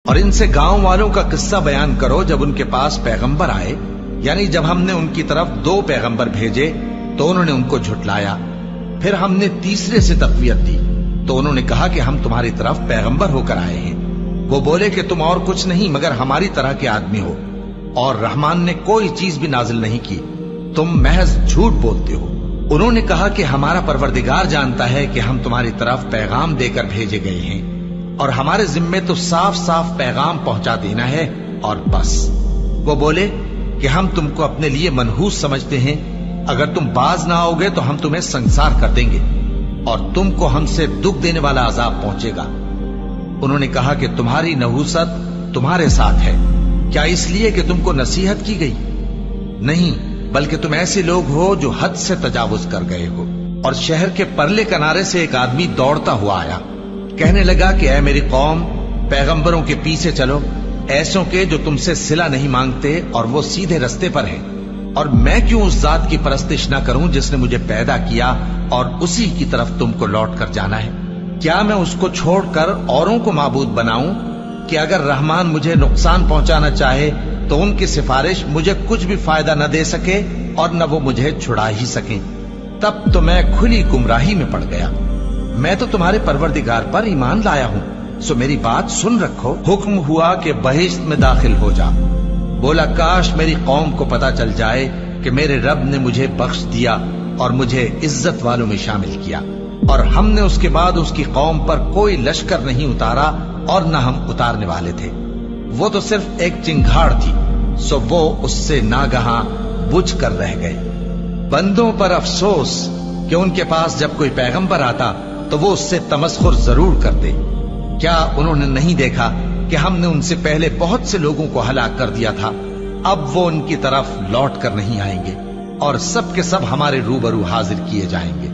اور ان سے گاؤں والوں کا قصہ بیان کرو جب ان کے پاس پیغمبر آئے، یعنی جب ہم نے ان کی طرف 2 پیغمبر بھیجے تو انہوں نے ان کو جھٹلایا، پھر ہم نے تیسرے سے تقویت دی تو انہوں نے کہا کہ ہم تمہاری طرف پیغمبر ہو کر آئے ہیں۔ وہ بولے کہ تم اور کچھ نہیں مگر ہماری طرح کے آدمی ہو، اور رحمان نے کوئی چیز بھی نازل نہیں کی، تم محض جھوٹ بولتے ہو۔ انہوں نے کہا کہ ہمارا پروردگار جانتا ہے کہ ہم تمہاری طرف پیغام دے کر بھیجے گئے ہیں، اور ہمارے ذمے تو صاف صاف پیغام پہنچا دینا ہے اور بس۔ وہ بولے کہ ہم تم کو اپنے لیے منحوس سمجھتے ہیں، اگر تم باز نہ آؤ گے تو ہم تمہیں سنسار کر دیں گے اور تم کو ہم سے دکھ دینے والا عذاب پہنچے گا۔ انہوں نے کہا کہ تمہاری نحوست تمہارے ساتھ ہے، کیا اس لیے کہ تم کو نصیحت کی گئی؟ نہیں، بلکہ تم ایسے لوگ ہو جو حد سے تجاوز کر گئے ہو۔ اور شہر کے پرلے کنارے سے ایک آدمی دوڑتا ہوا آیا، کہنے لگا کہ اے میری قوم، پیغمبروں کے پیچھے چلو، ایسوں کے جو تم سے صلہ نہیں مانگتے اور وہ سیدھے رستے پر ہیں۔ اور میں کیوں اس ذات کی پرستش نہ کروں جس نے مجھے پیدا کیا اور اسی کی طرف تم کو لوٹ کر جانا ہے؟ کیا میں اس کو چھوڑ کر اوروں کو معبود بناؤں کہ اگر رحمان مجھے نقصان پہنچانا چاہے تو ان کی سفارش مجھے کچھ بھی فائدہ نہ دے سکے اور نہ وہ مجھے چھڑا ہی سکیں؟ تب تو میں کھلی گمراہی میں پڑ گیا۔ میں تو تمہارے پروردگار پر ایمان لایا ہوں، سو میری بات سن رکھو۔ حکم ہوا کہ بہشت میں داخل ہو جا۔ بولا کاش میری قوم کو پتا چل جائے کہ میرے رب نے مجھے بخش دیا اور مجھے عزت والوں میں شامل کیا، اور ہم نے اس کے بعد اس کی قوم پر کوئی لشکر نہیں اتارا اور نہ ہم اتارنے والے تھے۔ وہ تو صرف ایک چنگھاڑ تھی، سو وہ اس سے ناگہاں بجھ کر رہ گئے۔ بندوں پر افسوس کہ ان کے پاس جب کوئی پیغمبر آتا تو وہ اس سے تمسخر ضرور کرتے۔ کیا انہوں نے نہیں دیکھا کہ ہم نے ان سے پہلے بہت سے لوگوں کو ہلاک کر دیا تھا؟ اب وہ ان کی طرف لوٹ کر نہیں آئیں گے اور سب کے سب ہمارے روبرو حاضر کیے جائیں گے۔